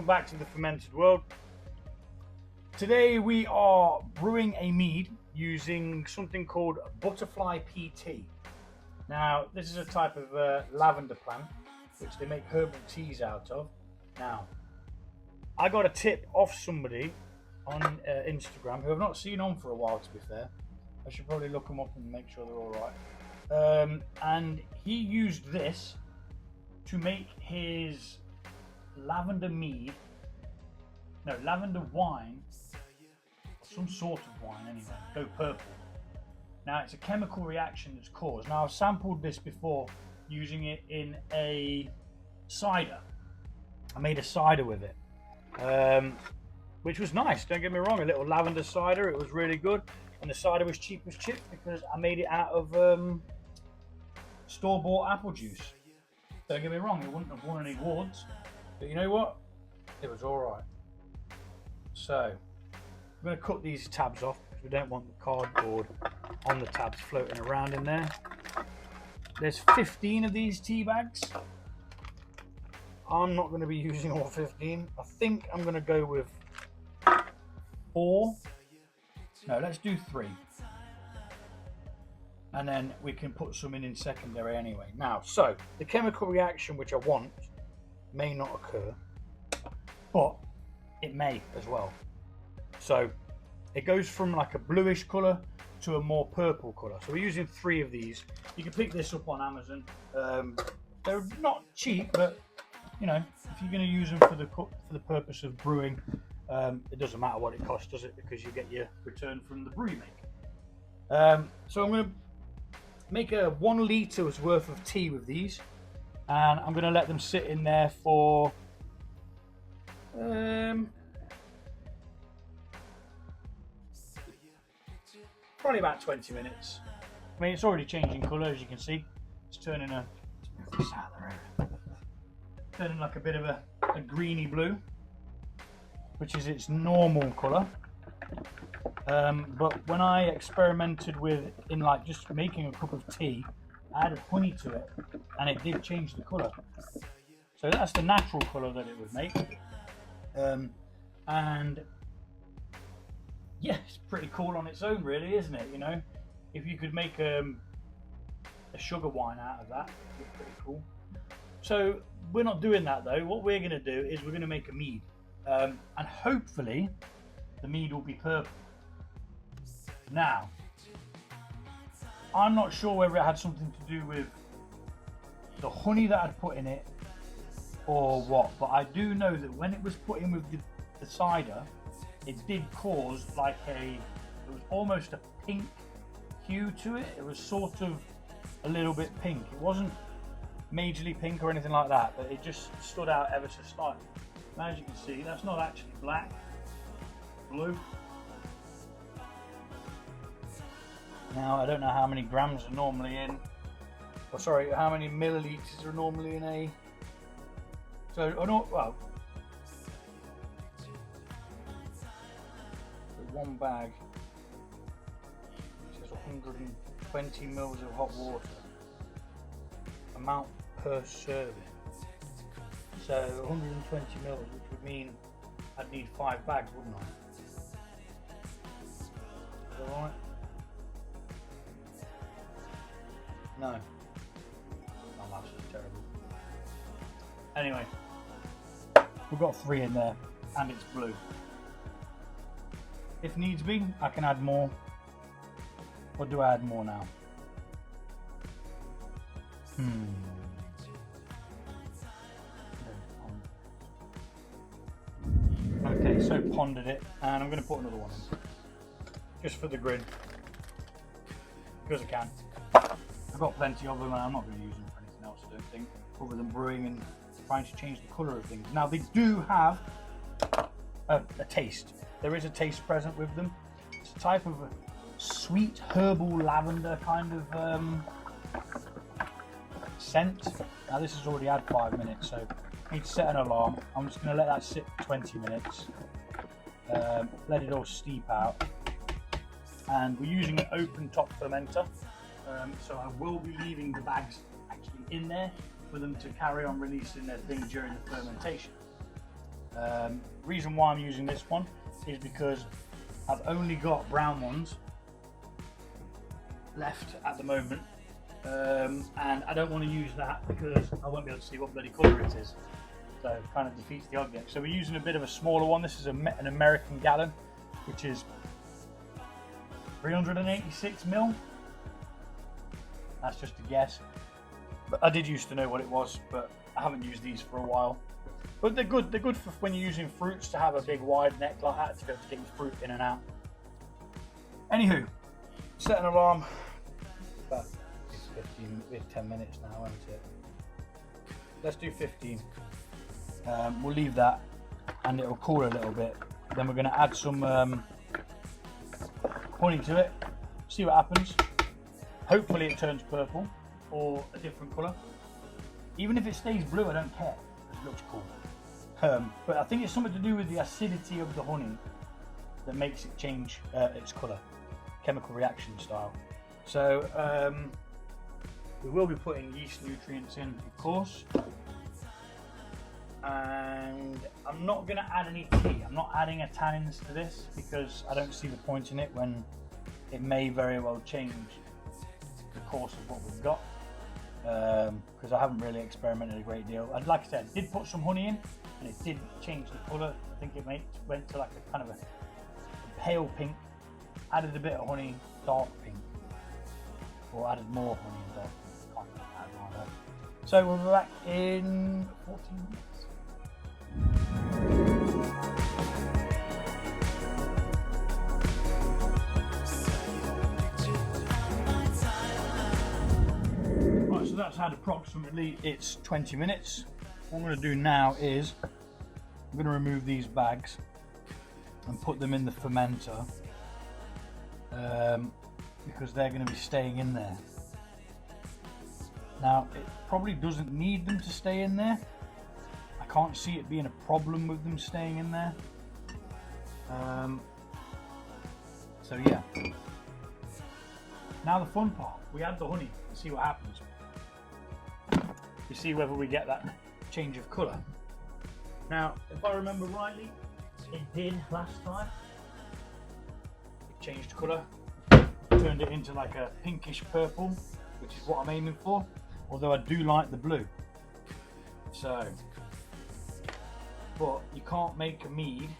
welcome back to the Fermented World. Today we are brewing a mead using something called Buterflypea tea. Now this is a type of lavender plant which they make herbal teas out of. Now I got a tip off somebody on Instagram who I've not seen on for a while, to be fair. I should probably look them up and make sure they're all right. And he used this to make his lavender mead, no, lavender wine, some sort of wine anyway, go purple. Now it's a chemical reaction that's caused. Now I've sampled this before using it in a cider. I made a cider with it, which was nice, don't get me wrong, a little lavender cider, it was really good. And the cider was cheap as chips because I made it out of store-bought apple juice. Don't get me wrong, it wouldn't have won any awards, but you know what? It was all right. So I'm going to cut these tabs off because we don't want the cardboard on the tabs floating around in there. There's 15 of these tea bags. I'm not going to be using all 15. I think I'm going to go with 4. No, let's do 3. And then we can put some in secondary anyway. Now, so the chemical reaction which I want may not occur, but it may as well. So it goes from like a bluish colour to a more purple colour. So we're using 3 of these. You can pick this up on Amazon. They're not cheap, but you know, if you're going to use them for the purpose of brewing, it doesn't matter what it costs, does it? Because you get your return from the brew you make. So I'm going to make a 1 litre worth of tea with these, and I'm going to let them sit in there for probably about 20 minutes. I mean, it's already changing colour, as you can see. It's turning turning like a bit of a greeny blue, which is its normal colour. But when I experimented with like just making a cup of tea, I added honey to it and it did change the colour. So that's the natural colour that it would make. And yeah, it's pretty cool on its own, really, isn't it? You know, if you could make a sugar wine out of that, it'd be pretty cool. So we're not doing that though. What we're going to do is we're going to make a mead, and hopefully the mead will be purple. Now, I'm not sure whether it had something to do with the honey that I'd put in it or what, but I do know that when it was put in with the cider, it did cause like it was almost a pink hue to it. It was sort of a little bit pink. It wasn't majorly pink or anything like that, but it just stood out ever so slightly. Now, as you can see, that's not actually black, blue. Now, I don't know how many grams are normally in, or sorry, how many millilitres are normally in a, so, oh no, well, one bag says 120 mils of hot water, amount per serving. So 120 mils, which would mean I'd need 5 bags, wouldn't I? Is that right? No. Oh, that's just terrible. Anyway, we've got 3 in there, and it's blue. If needs be, I can add more. Or do I add more now? Okay, so pondered it, and I'm going to put another one in. Just for the grid. Because I can. I've got plenty of them and I'm not going to use them for anything else, I don't think, other than brewing and trying to change the colour of things. Now they do have a taste. There is a taste present with them. It's a type of a sweet herbal lavender kind of scent. Now this has already had 5 minutes, so I need to set an alarm. I'm just going to let that sit for 20 minutes. Let it all steep out. And we're using an open top fermenter. So I will be leaving the bags actually in there for them to carry on releasing their thing during the fermentation. Reason why I'm using this one is because I've only got brown ones left at the moment, and I don't want to use that because I won't be able to see what bloody colour it is, so it kind of defeats the object. So we're using a bit of a smaller one. This is an American gallon, which is 386 ml. That's just a guess, but I did used to know what it was, but I haven't used these for a while. But they're good for when you're using fruits, to have a big wide neck like that to be able to get your fruit in and out. Anywho, set an alarm. About 10 minutes now, isn't it? Let's do 15. We'll leave that and it'll cool a little bit. Then we're going to add some honey to it, see what happens. Hopefully it turns purple or a different colour. Even if it stays blue, I don't care. It looks cool. But I think it's something to do with the acidity of the honey that makes it change its colour, chemical reaction style. So we will be putting yeast nutrients in, of course. And I'm not going to add any tea. I'm not adding a tannins to this because I don't see the point in it when it may very well change the course of what we've got. Because I haven't really experimented a great deal. And like I said, I did put some honey in and it did change the colour. I think it went to like a kind of a pale pink. Added a bit of honey, dark pink. Or added more honey and dark pink. Can't add more. So we'll be back in 14 minutes. Right, so that's had approximately, it's 20 minutes. What I'm going to do now is I'm going to remove these bags and put them in the fermenter, because they're going to be staying in there. Now it probably doesn't need them to stay in there. I can't see it being a problem with them staying in there. So yeah. Now the fun part, we add the honey and see what happens. You see whether we get that change of colour. Now, if I remember rightly, it did last time. It changed colour, turned it into like a pinkish purple, which is what I'm aiming for. Although I do like the blue. So, but you can't make a mead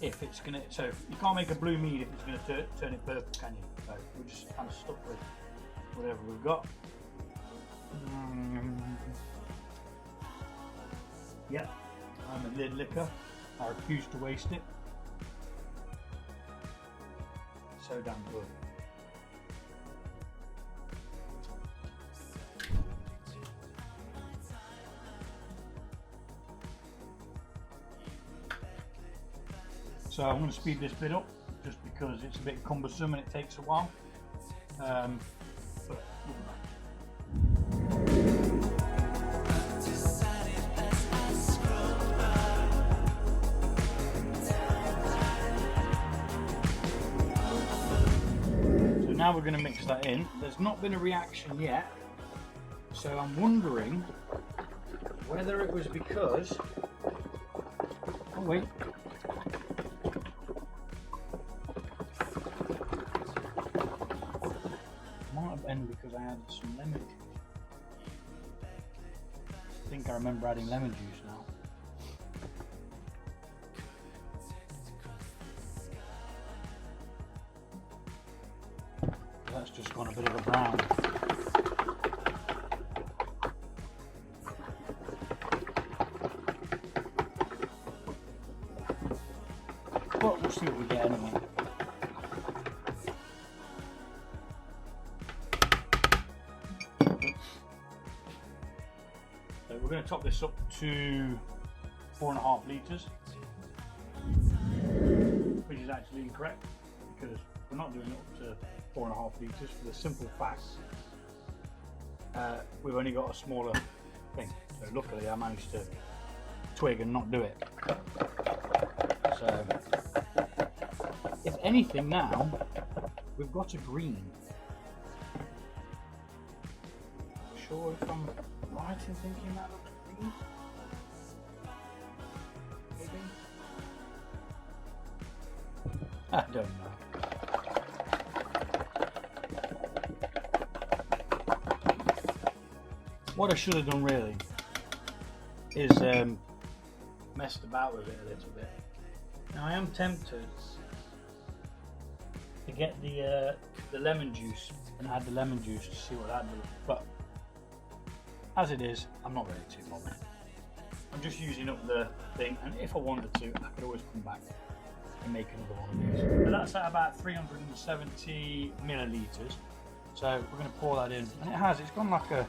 if it's gonna. So you can't make a blue mead if it's gonna turn it purple, can you? So we're just kind of stuck with whatever we've got. Yeah, I'm a lid liquor. I refuse to waste it. So damn good. So I'm going to speed this bit up just because it's a bit cumbersome and it takes a while. But we'll be back. So now we're going to mix that in. There's not been a reaction yet, so I'm wondering whether it was because. Oh wait. Because I added some lemon juice. I think I remember adding lemon juice now. That's just gone a bit of a brown. But we'll see what we get anyway. We're going to top this up to 4.5 litres, which is actually incorrect because we're not doing it up to 4.5 litres for the simple fact we've only got a smaller thing. So luckily I managed to twig and not do it. So if anything now, we've got a green. Not sure if I'm right in thinking that looks green. I don't know. What I should have done really is messed about with it a little bit. Now I am tempted to get the lemon juice and add the lemon juice to see what that does, but as it is, I'm not really too bothered. I'm just using up the thing, and if I wanted to, I could always come back and make another one of these. But that's at about 370 millilitres. So we're going to pour that in, and it's gone like a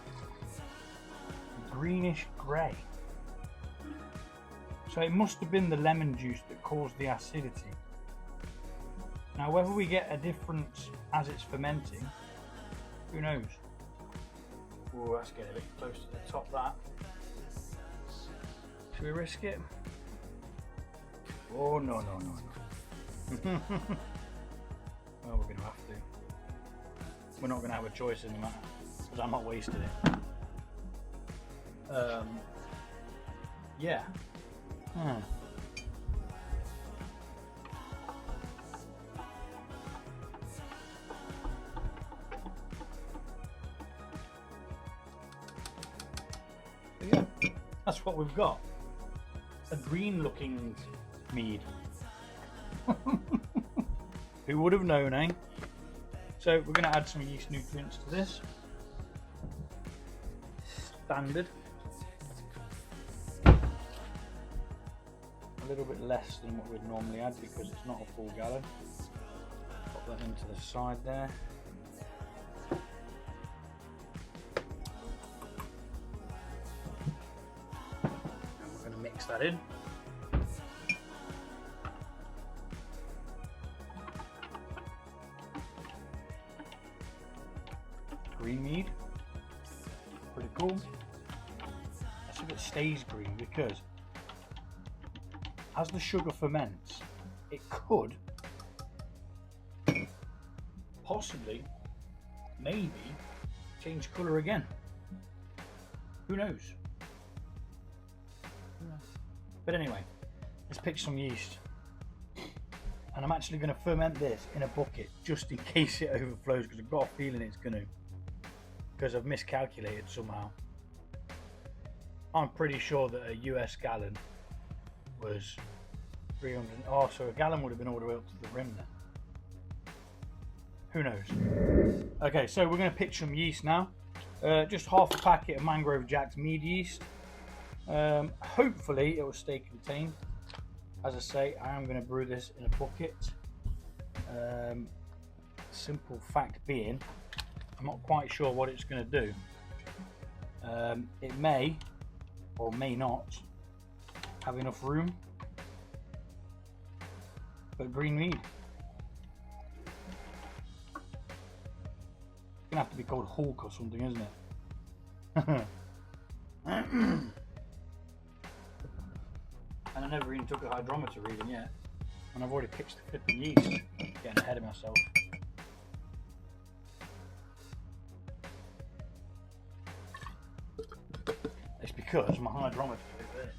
greenish grey. So it must have been the lemon juice that caused the acidity. Now whether we get a difference as it's fermenting, who knows? Oh, that's getting a bit close to the top that. Should we risk it? Oh no. Well, we're going to have to. We're not going to have a choice in the matter, because I'm not wasting it. Yeah. So yeah, that's what we've got. A green looking mead. Who would have known, eh? So we're going to add some yeast nutrients to this. Standard. A little bit less than what we'd normally add because it's not a full gallon. Pop that into the side there. And we're going to mix that in. Green mead. Pretty cool. That's if it stays green, because as the sugar ferments, it could possibly, maybe, change colour again. Who knows? But anyway, let's pitch some yeast. And I'm actually going to ferment this in a bucket just in case it overflows, because I've got a feeling it's going to, because I've miscalculated somehow. I'm pretty sure that a US gallon was 300. Oh, so a gallon would have been all the way up to the rim then. Who knows? Okay, so we're going to pitch some yeast now. Just half a packet of Mangrove Jack's mead yeast. Hopefully it will stay contained. As I say, I am going to brew this in a bucket. Simple fact being, I'm not quite sure what it's going to do. It may or may not have enough room, but green mead. It's going to have to be called Hulk or something, isn't it? And I never even took a hydrometer reading yet, and I've already pitched the flipping yeast. Getting ahead of myself. It's because my hydrometer is there.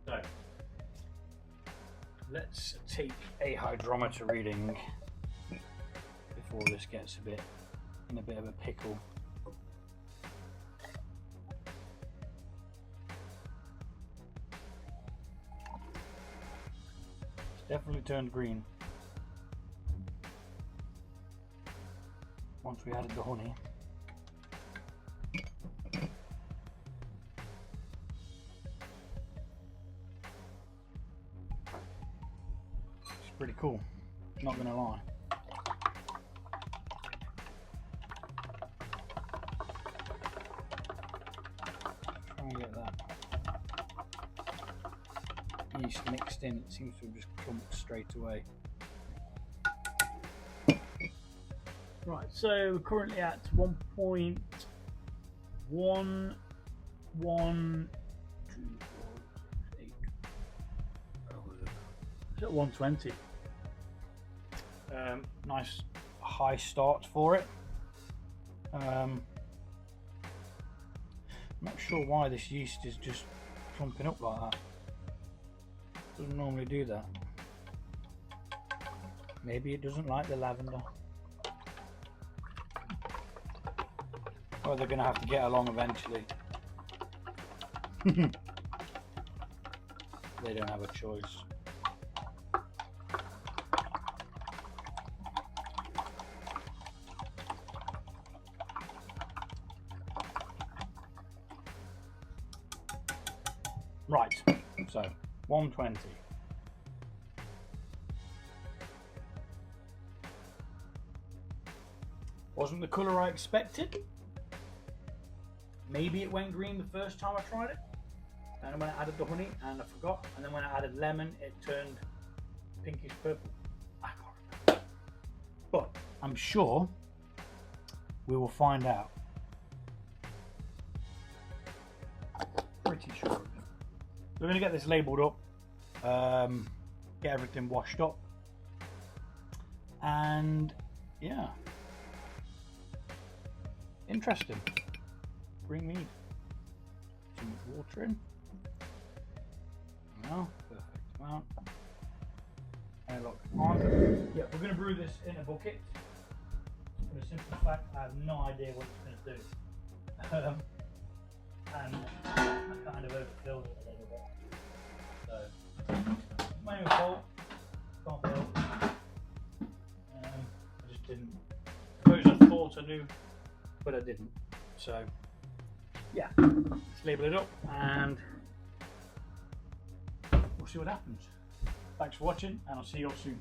So let's take a hydrometer reading before this gets in a bit of a pickle. Definitely turned green once we added the honey. It's pretty cool, not gonna lie. Try and get that yeast mixed in. It seems to have just clumped straight away. Right, so we're currently at 1.1124. It's at 120. Nice high start for it. I'm not sure why this yeast is just clumping up like that. Doesn't normally do that. Maybe it doesn't like the lavender. Or they're going to have to get along eventually. They don't have a choice. Right, so 120. Wasn't the colour I expected. Maybe it went green the first time I tried it. And when I added the honey, and I forgot. And then when I added lemon, it turned pinkish purple. I can't remember. But I'm sure we will find out. Pretty sure of it. We're going to get this labelled up, get everything washed up, and yeah, interesting. Bring mead. Too much water in. No, perfect amount. And look, yeah, we're going to brew this in a bucket. For the simple fact, I have no idea what it's going to do. And I kind of overfilled it a little bit. So, my own fault. Can't be helped. I just didn't. I suppose I thought I knew, but I didn't. So, yeah, let's label it up and we'll see what happens. Thanks for watching, and I'll see you all soon.